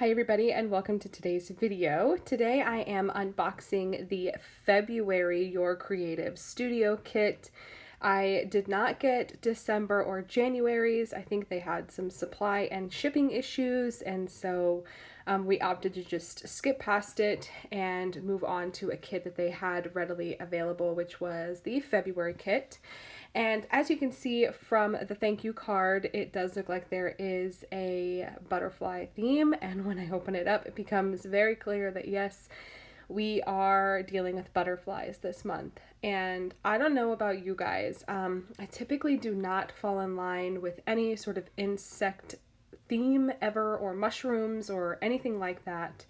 Hi everybody and welcome to today's video. Today I am unboxing the February Your Creative Studio Kit. I did not get December or January's. I think they had some supply and shipping issues, and so we opted to just skip past it and move on to a kit that they had readily available, which was the February kit. And as you can see from the thank you card, it does look like there is a butterfly theme, and when I open it up, it becomes very clear that yes, we are dealing with butterflies this month. And I don't know about you guys, I typically do not fall in line with any sort of insect theme ever, or mushrooms or anything like that.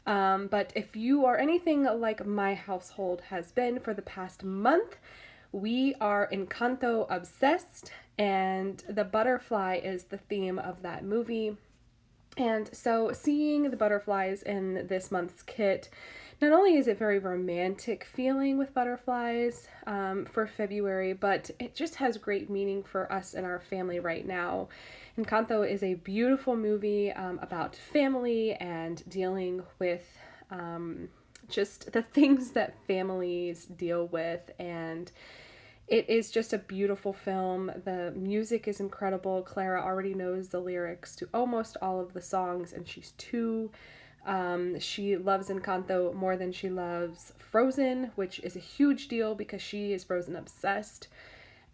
But if you are anything like my household has been for the past month, we are Encanto obsessed, and the butterfly is the theme of that movie. And so seeing the butterflies in this month's kit, not only is it very romantic feeling with butterflies for February, but it just has great meaning for us and our family right now. Encanto is a beautiful movie about family and dealing with just the things that families deal with, and it is just a beautiful film. The music is incredible. Clara already knows the lyrics to almost all of the songs, and she's 2. She loves Encanto more than she loves Frozen, which is a huge deal because she is Frozen obsessed.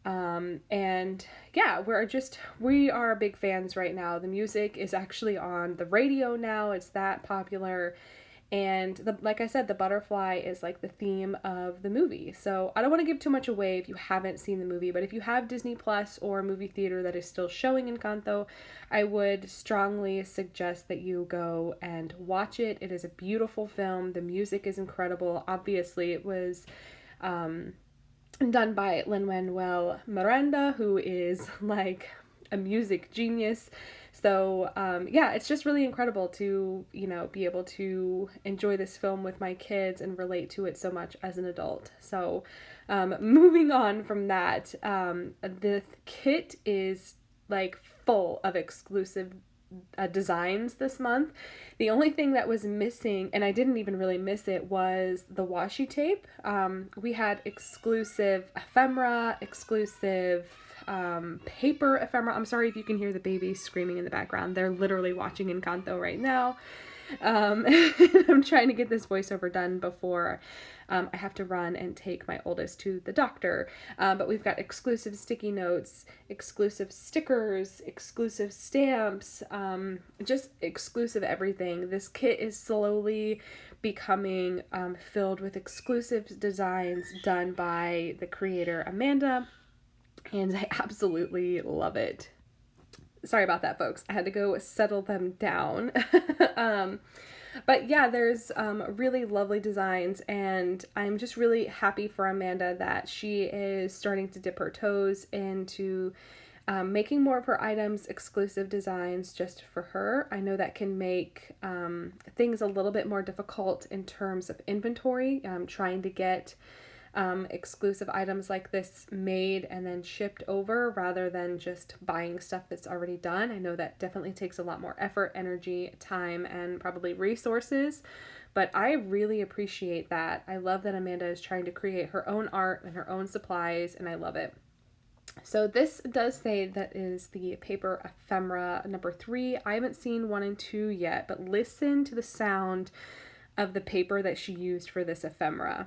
And yeah, we are big fans right now. The music is actually on the radio now. It's that popular. And like I said, the butterfly is like the theme of the movie. So I don't want to give too much away if you haven't seen the movie, but if you have Disney Plus or a movie theater that is still showing Encanto, I would strongly suggest that you go and watch it. It is a beautiful film. The music is incredible. Obviously, it was done by Lin-Manuel Miranda, who is like a music genius. So yeah, it's just really incredible to, be able to enjoy this film with my kids and relate to it so much as an adult. So moving on from that, the kit is like full of exclusive designs this month. The only thing that was missing, and I didn't even really miss it, was the washi tape. We had exclusive ephemera, exclusive paper ephemera. I'm sorry if you can hear the babies screaming in the background. They're literally watching Encanto right now. I'm trying to get this voiceover done before I have to run and take my oldest to the doctor. But we've got exclusive sticky notes, exclusive stickers, exclusive stamps, just exclusive everything. This kit is slowly becoming filled with exclusive designs done by the creator Amanda, and I absolutely love it. Sorry about that, folks. I had to go settle them down. But yeah, there's really lovely designs, and I'm just really happy for Amanda that she is starting to dip her toes into making more of her items exclusive designs just for her. I know that can make things a little bit more difficult in terms of inventory, trying to get exclusive items like this made and then shipped over rather than just buying stuff that's already done. I know that definitely takes a lot more effort, energy, time, and probably resources, but I really appreciate that. I love that Amanda is trying to create her own art and her own supplies, and I love it. So this does say that is the paper ephemera number 3. I haven't seen 1 and 2 yet, but listen to the sound of the paper that she used for this ephemera.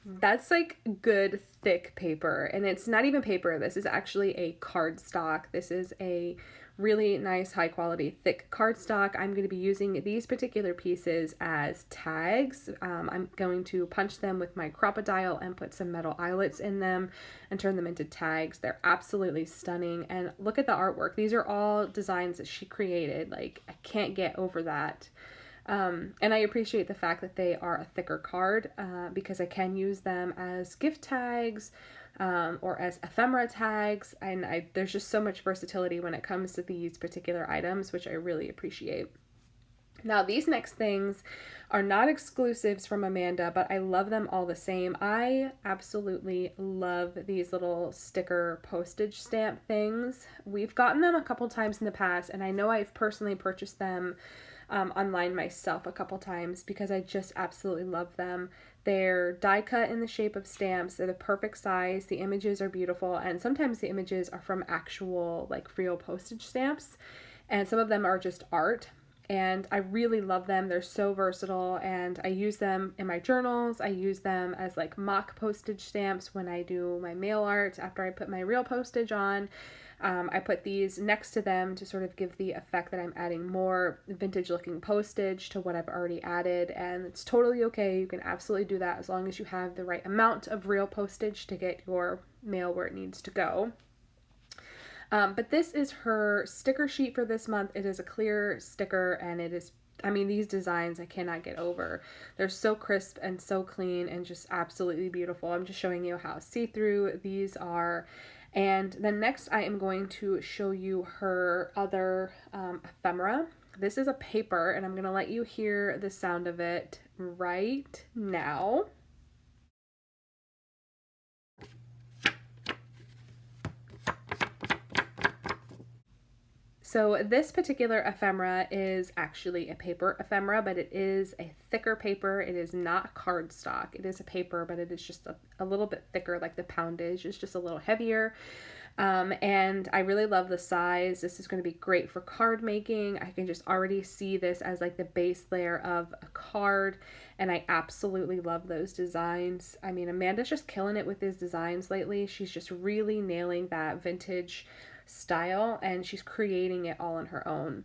That's like good thick paper, and it's not even paper. This is actually a cardstock. This is a really nice high quality thick cardstock. I'm going to be using these particular pieces as tags. I'm going to punch them with my Crop-A-Dile and put some metal eyelets in them and turn them into tags. They're absolutely stunning, and look at the artwork. These are all designs that she created. Like, I can't get over that. And I appreciate the fact that they are a thicker card because I can use them as gift tags or as ephemera tags, and there's just so much versatility when it comes to these particular items, which I really appreciate. Now, these next things are not exclusives from Amanda, but I love them all the same. I absolutely love these little sticker postage stamp things. We've gotten them a couple times in the past, and I know I've personally purchased them online myself a couple times because I just absolutely love them. They're die cut in the shape of stamps. They're the perfect size. The images are beautiful, and sometimes the images are from actual like real postage stamps, and some of them are just art. And I really love them. They're so versatile, and I use them in my journals. I use them as like mock postage stamps when I do my mail art after I put my real postage on. I put these next to them to sort of give the effect that I'm adding more vintage looking postage to what I've already added, and it's totally okay. You can absolutely do that as long as you have the right amount of real postage to get your mail where it needs to go. But this is her sticker sheet for this month. It is a clear sticker, and it is, I mean, these designs I cannot get over. They're so crisp and so clean and just absolutely beautiful. I'm just showing you how see-through these are. And then next I am going to show you her other ephemera. This is a paper, and I'm going to let you hear the sound of it right now. So this particular ephemera is actually a paper ephemera, but it is a thicker paper. It is not cardstock. It is a paper, but it is just a little bit thicker, like the poundage is just a little heavier. And I really love the size. This is going to be great for card making. I can just already see this as like the base layer of a card, and I absolutely love those designs. I mean, Amanda's just killing it with these designs lately. She's just really nailing that vintage style, and she's creating it all on her own.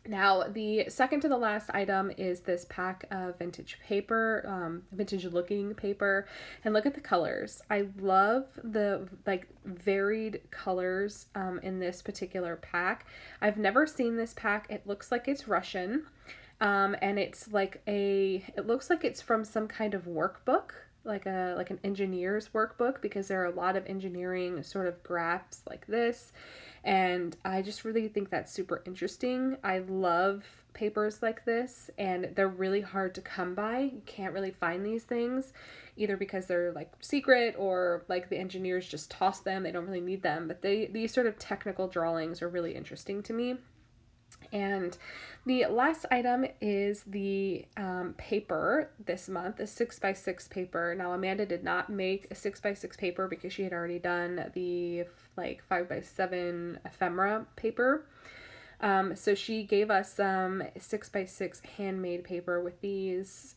Now, the second to the last item is this pack of vintage paper, vintage looking paper, and look at the colors. I love the like varied colors in this particular pack. I've never seen this pack. It looks like it's Russian, and it's like it looks like it's from some kind of workbook, like an engineer's workbook, because there are a lot of engineering sort of graphs like this, and I just really think that's super interesting. I love papers like this, and they're really hard to come by. You can't really find these things, either because they're like secret or like the engineers just toss them, they don't really need them, but these sort of technical drawings are really interesting to me. And the last item is the paper this month, a 6x6 paper. Now, Amanda did not make a 6x6 paper because she had already done the like 5x7 ephemera paper. So she gave us some 6x6 handmade paper with these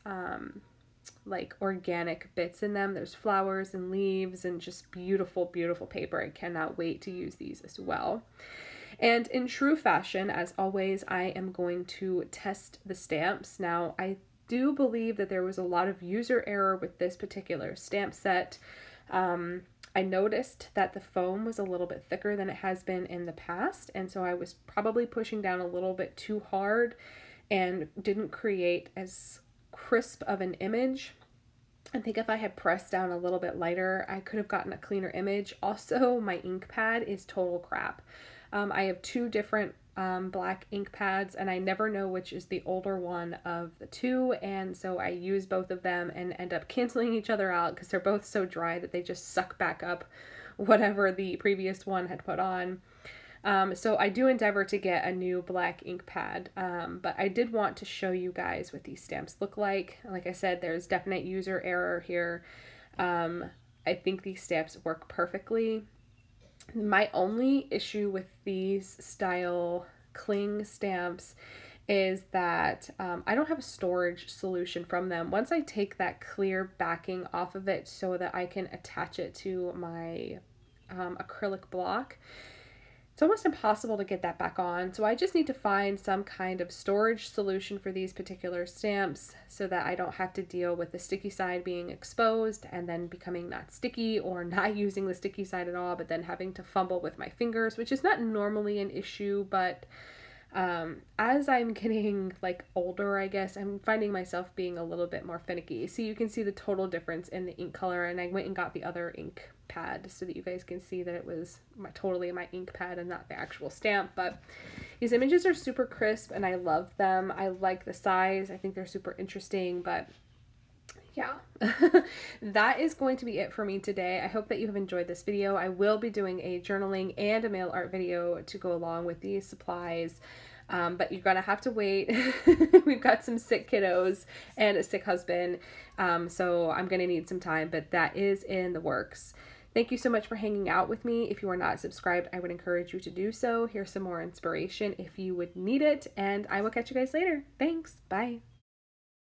like organic bits in them. There's flowers and leaves and just beautiful, beautiful paper. I cannot wait to use these as well. And in true fashion, as always, I am going to test the stamps. Now, I do believe that there was a lot of user error with this particular stamp set. I noticed that the foam was a little bit thicker than it has been in the past, and so I was probably pushing down a little bit too hard and didn't create as crisp of an image. I think if I had pressed down a little bit lighter, I could have gotten a cleaner image. Also, my ink pad is total crap. I have two different black ink pads, and I never know which is the older one of the two, and so I use both of them and end up canceling each other out because they're both so dry that they just suck back up whatever the previous one had put on. So I do endeavor to get a new black ink pad, but I did want to show you guys what these stamps look like. Like I said, there's definite user error here. I think these stamps work perfectly. My only issue with these style cling stamps is that I don't have a storage solution from them. Once I take that clear backing off of it so that I can attach it to my acrylic block, it's almost impossible to get that back on. So I just need to find some kind of storage solution for these particular stamps so that I don't have to deal with the sticky side being exposed and then becoming not sticky, or not using the sticky side at all, but then having to fumble with my fingers, which is not normally an issue, but as I'm getting like older, I guess, I'm finding myself being a little bit more finicky. So you can see the total difference in the ink color, and I went and got the other ink pad so that you guys can see that it was totally my ink pad and not the actual stamp. But these images are super crisp and I love them. I like the size. I think they're super interesting, but yeah, that is going to be it for me today. I hope that you have enjoyed this video. I will be doing a journaling and a mail art video to go along with these supplies. But you're gonna have to wait. We've got some sick kiddos and a sick husband, so I'm gonna need some time, but that is in the works. Thank you so much for hanging out with me. If you are not subscribed, I would encourage you to do so. Here's some more inspiration if you would need it, and I will catch you guys later. Thanks. Bye.